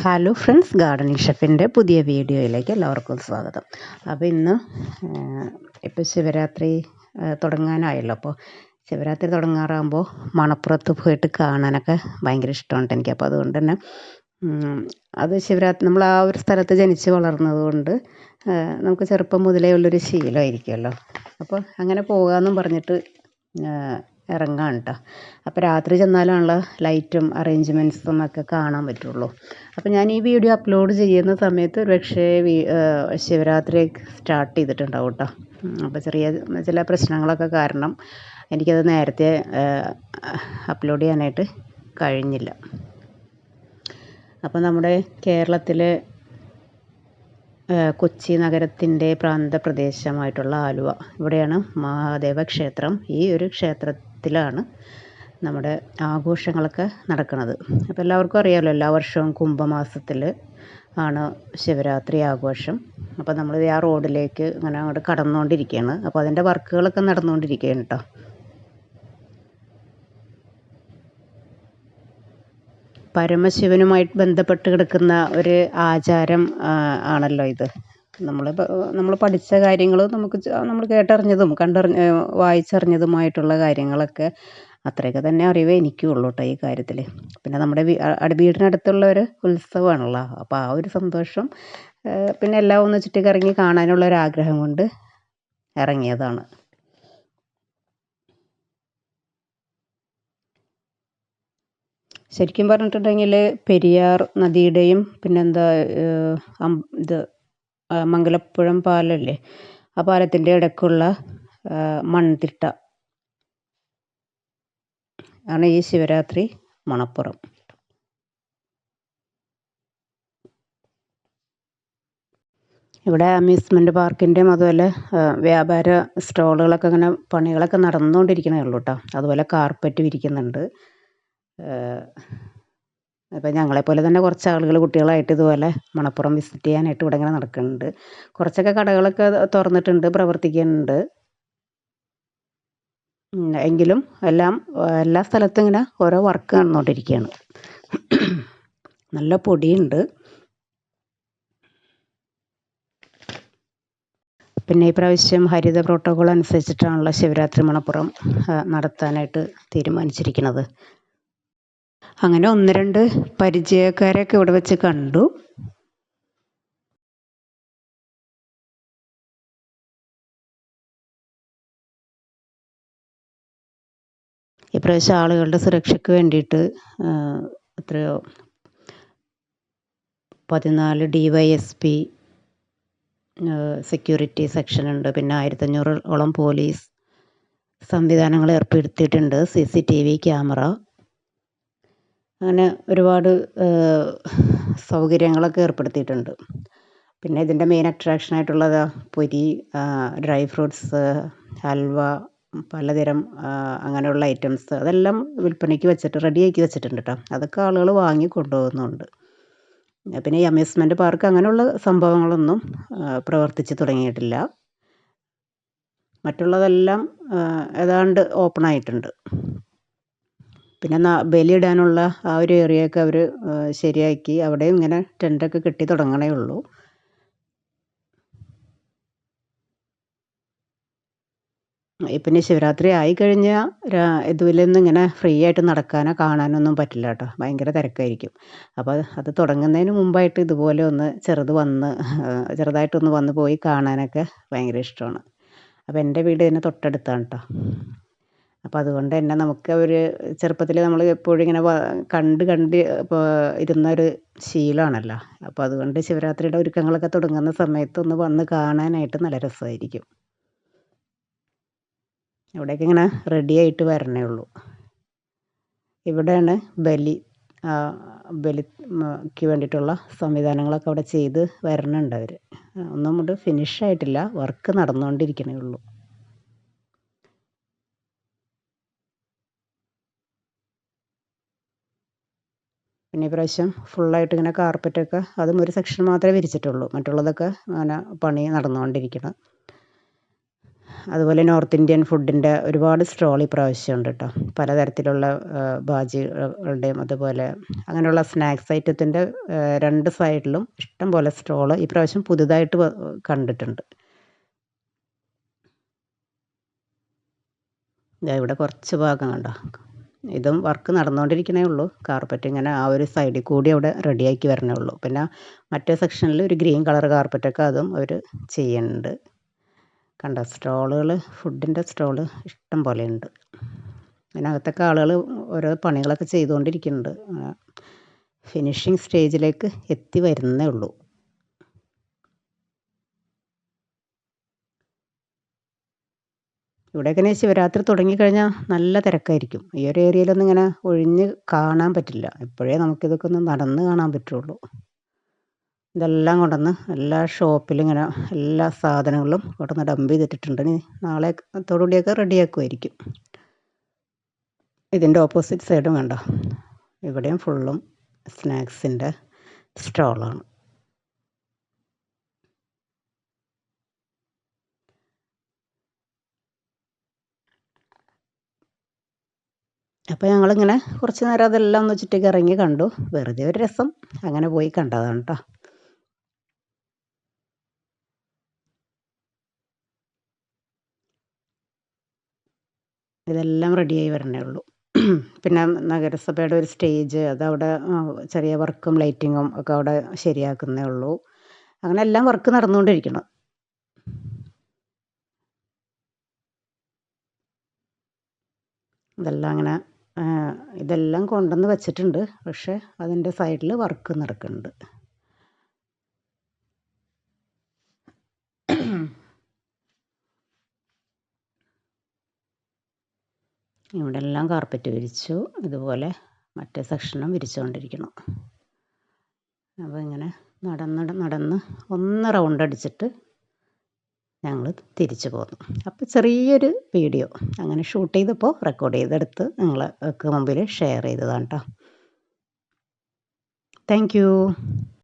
Hello friends, gardening ഷെഫിൻ്റെ പുതിയ വീഡിയോയിലേക്ക് എല്ലാവർക്കും സ്വാഗതം. അപ്പോൾ ഇന്ന് ഇപ്പോൾ ശിവരാത്രി തുടങ്ങാനായല്ലോ. അപ്പോൾ ശിവരാത്രി തുടങ്ങാറാകുമ്പോൾ മണപ്പുറത്ത് പോയിട്ട് കാണാനൊക്കെ ഭയങ്കര ഇഷ്ടമുണ്ട് എനിക്ക്. അപ്പോൾ അതുകൊണ്ട് തന്നെ അത് ശിവരാത്രി നമ്മൾ ആ ഒരു സ്ഥലത്ത് ജനിച്ച് വളർന്നത് കൊണ്ട് നമുക്ക് ചെറുപ്പം മുതലേ ഉള്ളൊരു ശീലമായിരിക്കുമല്ലോ. അപ്പോൾ അങ്ങനെ പോകാമെന്നും പറഞ്ഞിട്ട് ഇറങ്ങാൻ കേട്ടോ. അപ്പോൾ രാത്രി ചെന്നാലാണല്ലോ ലൈറ്റും അറേഞ്ച്മെൻറ്റ്സും ഒക്കെ കാണാൻ പറ്റുള്ളൂ. അപ്പോൾ ഞാൻ ഈ വീഡിയോ അപ്ലോഡ് ചെയ്യുന്ന സമയത്ത് ഒരു പക്ഷേ ശിവരാത്രി സ്റ്റാർട്ട് ചെയ്തിട്ടുണ്ടാവും കേട്ടോ. അപ്പോൾ ചില പ്രശ്നങ്ങളൊക്കെ കാരണം എനിക്കത് നേരത്തെ അപ്ലോഡ് ചെയ്യാനായിട്ട് കഴിഞ്ഞില്ല. അപ്പോൾ നമ്മുടെ കേരളത്തിലെ കൊച്ചി നഗരത്തിൻ്റെ പ്രാന്തപ്രദേശമായിട്ടുള്ള ആലുവ, ഇവിടെയാണ് മഹാദേവ ക്ഷേത്രം. ഈ ഒരു ക്ഷേത്രത്തിലാണ് നമ്മുടെ ആഘോഷങ്ങളൊക്കെ നടക്കുന്നത്. അപ്പോൾ എല്ലാവർക്കും അറിയാമല്ലോ, എല്ലാ വർഷവും കുംഭമാസത്തിൽ ആണ് ശിവരാത്രി ആഘോഷം. അപ്പോൾ നമ്മൾ ആ റോഡിലേക്ക് ഇങ്ങനെ അങ്ങോട്ട് കടന്നുകൊണ്ടിരിക്കുകയാണ്. അപ്പോൾ അതിൻ്റെ വർക്കുകളൊക്കെ നടന്നുകൊണ്ടിരിക്കുകയാണ് കേട്ടോ. പരമശിവനുമായിട്ട് ബന്ധപ്പെട്ട് കിടക്കുന്ന ഒരു ആചാരം ആണല്ലോ ഇത്. നമ്മൾ പഠിച്ച കാര്യങ്ങൾ നമ്മൾ കേട്ടറിഞ്ഞതും വായിച്ചറിഞ്ഞതുമായിട്ടുള്ള കാര്യങ്ങളൊക്കെ അത്രയൊക്കെ തന്നെ അറിവേ എനിക്കുള്ളൂ കേട്ടോ ഈ കാര്യത്തിൽ. പിന്നെ നമ്മുടെ വീടിനടുത്തുള്ള ഒരു ഉത്സവമാണല്ലോ. അപ്പോൾ ആ ഒരു സന്തോഷം, പിന്നെ എല്ലാം ഒന്ന് ചുറ്റിക്കറങ്ങി കാണാനുള്ള ഒരു ആഗ്രഹം കൊണ്ട് ഇറങ്ങിയതാണ്. ശരിക്കും പറഞ്ഞിട്ടുണ്ടെങ്കിൽ പെരിയാർ നദിയുടെയും പിന്നെന്താ ഇത് മംഗലപ്പുഴം പാലമില്ലേ, ആ പാലത്തിൻ്റെ ഇടയ്ക്കുള്ള മൺതിട്ട ആണ് ഈ ശിവരാത്രി മണപ്പുറം. ഇവിടെ അമ്യൂസ്മെൻറ്റ് പാർക്കിൻ്റെയും അതുപോലെ വ്യാപാര സ്റ്റോളുകളൊക്കെ ഇങ്ങനെ പണികളൊക്കെ നടന്നുകൊണ്ടിരിക്കണേ ഉള്ളൂ കേട്ടോ. അതുപോലെ കാർപ്പറ്റ് വിരിക്കുന്നുണ്ട്. അപ്പോൾ ഞങ്ങളെപ്പോലെ തന്നെ കുറച്ച് ആളുകൾ കുട്ടികളായിട്ട് ഇതുപോലെ മണപ്പുറം വിസിറ്റ് ചെയ്യാനായിട്ട് ഇവിടെ ഇങ്ങനെ നടക്കുന്നുണ്ട്. കുറച്ചൊക്കെ കടകളൊക്കെ തുറന്നിട്ടുണ്ട്, പ്രവർത്തിക്കുന്നുണ്ട്. എങ്കിലും എല്ലാ സ്ഥലത്തും ഇങ്ങനെ ഓരോ വർക്ക് നടന്നുകൊണ്ടിരിക്കുകയാണ്. നല്ല പൊടിയുണ്ട്. പിന്നെ ഈ പ്രാവശ്യം ഹരിത പ്രോട്ടോകോൾ അനുസരിച്ചിട്ടാണല്ലോ ശിവരാത്രി മണപ്പുറം നടത്താനായിട്ട് തീരുമാനിച്ചിരിക്കുന്നത്. അങ്ങനെ 1-2 പരിചയക്കാരെയൊക്കെ ഇവിടെ വെച്ച് കണ്ടു. ഇപ്രാവശ്യം ആളുകളുടെ സുരക്ഷയ്ക്ക് വേണ്ടിയിട്ട് എത്രയോ 14 DYSP സെക്യൂരിറ്റി സെക്ഷൻ ഉണ്ട്. പിന്നെ 1500-ഓളം പോലീസ് സംവിധാനങ്ങൾ ഏർപ്പെടുത്തിയിട്ടുണ്ട്. CCTV ക്യാമറ, അങ്ങനെ ഒരുപാട് സൗകര്യങ്ങളൊക്കെ ഏർപ്പെടുത്തിയിട്ടുണ്ട്. പിന്നെ ഇതിൻ്റെ മെയിൻ അട്രാക്ഷനായിട്ടുള്ളത് പൊരി, ഡ്രൈ ഫ്രൂട്ട്സ്, ഹൽവ, പലതരം അങ്ങനെയുള്ള ഐറ്റംസ് അതെല്ലാം വിൽപ്പനയ്ക്ക് വെച്ചിട്ട് റെഡിയാക്കി വെച്ചിട്ടുണ്ട് കേട്ടോ. അതൊക്കെ ആളുകൾ വാങ്ങി കൊണ്ടുപോകുന്നുണ്ട്. പിന്നെ ഈ അമ്യൂസ്മെൻറ്റ് പാർക്ക് അങ്ങനെയുള്ള സംഭവങ്ങളൊന്നും പ്രവർത്തിച്ച് തുടങ്ങിയിട്ടില്ല. മറ്റുള്ളതെല്ലാം ഏതാണ്ട് ഓപ്പൺ ആയിട്ടുണ്ട്. പിന്നെ ബലിയിടാനുള്ള ആ ഒരു ഏരിയയൊക്കെ അവർ ശരിയാക്കി, അവിടെയും ഇങ്ങനെ ടെൻ്റൊക്കെ കെട്ടി തുടങ്ങണേ ഉള്ളൂ. പിന്നെ ശിവരാത്രി ആയിക്കഴിഞ്ഞാൽ ഇതിലൊന്നും ഇങ്ങനെ ഫ്രീ ആയിട്ട് നടക്കാനോ കാണാനൊന്നും പറ്റില്ല കേട്ടോ. ഭയങ്കര തിരക്കായിരിക്കും. അപ്പോൾ അത് തുടങ്ങുന്നതിന് മുമ്പായിട്ട് ഇതുപോലെ ഒന്ന് ചെറുതായിട്ടൊന്ന് വന്ന് പോയി കാണാനൊക്കെ ഭയങ്കര ഇഷ്ടമാണ്. അപ്പോൾ എൻ്റെ വീട് ഇതിന് തൊട്ടടുത്താണ് കേട്ടോ. അപ്പോൾ അതുകൊണ്ട് തന്നെ നമുക്ക് ഒരു ചെറുപ്പത്തിൽ നമ്മൾ എപ്പോഴും ഇങ്ങനെ കണ്ട് ഇപ്പോൾ ഇരുന്നൊരു ശീലമാണല്ലോ. അപ്പോൾ അതുകൊണ്ട് ശിവരാത്രിയുടെ ഒരുക്കങ്ങളൊക്കെ തുടങ്ങുന്ന സമയത്ത് ഒന്ന് വന്ന് കാണാനായിട്ട് നല്ല രസമായിരിക്കും. ഇവിടേക്ക് ഇങ്ങനെ റെഡി ആയിട്ട് വരണേ ഉള്ളൂ. ഇവിടെയാണ് ബലിക്ക് വേണ്ടിയിട്ടുള്ള സംവിധാനങ്ങളൊക്കെ അവിടെ ചെയ്ത് വരണുണ്ട് അവർ. ഒന്നും അങ്ങോട്ട് ഫിനിഷ് ആയിട്ടില്ല, വർക്ക് നടന്നുകൊണ്ടിരിക്കണേ ഉള്ളൂ. പിന്നെ ഈ പ്രാവശ്യം ഫുള്ളായിട്ട് ഇങ്ങനെ കാർപ്പറ്റൊക്കെ, അതും ഒരു സെക്ഷൻ മാത്രമേ വിരിച്ചിട്ടുള്ളൂ, മറ്റുള്ളതൊക്കെ അങ്ങനെ പണി നടന്നുകൊണ്ടിരിക്കണം. അതുപോലെ നോർത്ത് ഇന്ത്യൻ ഫുഡിൻ്റെ ഒരുപാട് സ്റ്റോൾ ഇപ്രാവശ്യം ഉണ്ട് കേട്ടോ. പലതരത്തിലുള്ള ബാജികളുടെയും അതുപോലെ അങ്ങനെയുള്ള സ്നാക്സ് ഐറ്റത്തിൻ്റെ രണ്ട് സൈഡിലും ഇഷ്ടം പോലെ സ്റ്റോള് ഇപ്രാവശ്യം പുതുതായിട്ട് കണ്ടിട്ടുണ്ട്. ഇവിടെ കുറച്ച് ഭാഗം കണ്ടോ, ഇതും വർക്ക് നടന്നുകൊണ്ടിരിക്കണേ ഉള്ളൂ. കാർപ്പറ്റ് ഇങ്ങനെ ആ ഒരു സൈഡിൽ കൂടി അവിടെ റെഡിയാക്കി വരണേ ഉള്ളൂ. പിന്നെ മറ്റേ സെക്ഷനിൽ ഒരു ഗ്രീൻ കളർ കാർപ്പറ്റൊക്കെ അതും അവർ ചെയ്യുന്നുണ്ട്. കണ്ടോ സ്റ്റോളുകൾ, ഫുഡിൻ്റെ സ്റ്റോള് ഇഷ്ടം പോലെ ഉണ്ട്. അതിനകത്തൊക്കെ ആളുകൾ ഓരോ പണികളൊക്കെ ചെയ്തുകൊണ്ടിരിക്കുന്നുണ്ട്. ഫിനിഷിങ് സ്റ്റേജിലേക്ക് എത്തി വരുന്നേ ഉള്ളൂ. ഇവിടെയൊക്കെ ശിവരാത്രി തുടങ്ങിക്കഴിഞ്ഞാൽ നല്ല തിരക്കായിരിക്കും. ഈ ഒരു ഏരിയയിലൊന്നും ഇങ്ങനെ ഒഴിഞ്ഞ് കാണാൻ പറ്റില്ല. ഇപ്പോഴേ നമുക്കിതൊക്കെ ഒന്ന് നടന്ന് കാണാൻ പറ്റുള്ളൂ. ഇതെല്ലാം കൊണ്ടുവന്ന് എല്ലാ ഷോപ്പിലും ഇങ്ങനെ എല്ലാ സാധനങ്ങളും കൊണ്ടുവന്ന് ഡംപ് ചെയ്തിട്ടിട്ടുണ്ട്. ഇനി നാളെ ത്തോടുകൂടിയൊക്കെ റെഡിയാക്കുമായിരിക്കും. ഇതിൻ്റെ ഓപ്പോസിറ്റ് സൈഡും വേണ്ട, ഇവിടെയും ഫുള്ളും സ്നാക്സിൻ്റെ സ്റ്റോളാണ്. അപ്പോൾ ഞങ്ങളിങ്ങനെ കുറച്ച് നേരം അതെല്ലാം ഒന്ന് ചുറ്റിക്ക് ഇറങ്ങി കണ്ടു. വെറുതെ ഒരു രസം അങ്ങനെ പോയി കണ്ടതാണ് കേട്ടോ. ഇതെല്ലാം റെഡിയായി വരണേ ഉള്ളൂ. പിന്നെ നഗരസഭയുടെ ഒരു സ്റ്റേജ് അതവിടെ ചെറിയ വർക്കും ലൈറ്റിങ്ങും ഒക്കെ അവിടെ ശരിയാക്കുന്നേ ഉള്ളൂ. അങ്ങനെ എല്ലാം വർക്ക് നടന്നുകൊണ്ടിരിക്കണം. ഇതെല്ലാം കൊണ്ടുവന്ന് വെച്ചിട്ടുണ്ട്. പക്ഷെ അതിൻ്റെ സൈഡിൽ വർക്ക് നടക്കുന്നുണ്ട്. ഇവിടെ എല്ലാം കാർപ്പറ്റ് വിരിച്ചു. ഇതുപോലെ മറ്റേ സെക്ഷനും വിരിച്ചുകൊണ്ടിരിക്കണം. അപ്പോൾ ഇങ്ങനെ നടന്ന് ഒന്ന് റൗണ്ട് അടിച്ചിട്ട് ഞങ്ങൾ തിരിച്ചു പോന്നു. അപ്പോൾ ചെറിയൊരു വീഡിയോ അങ്ങനെ ഷൂട്ട് ചെയ്തപ്പോൾ റെക്കോർഡ് ചെയ്തെടുത്ത് നിങ്ങൾക്ക് മുമ്പിൽ ഷെയർ ചെയ്തതാണ് കേട്ടോ. Thank you.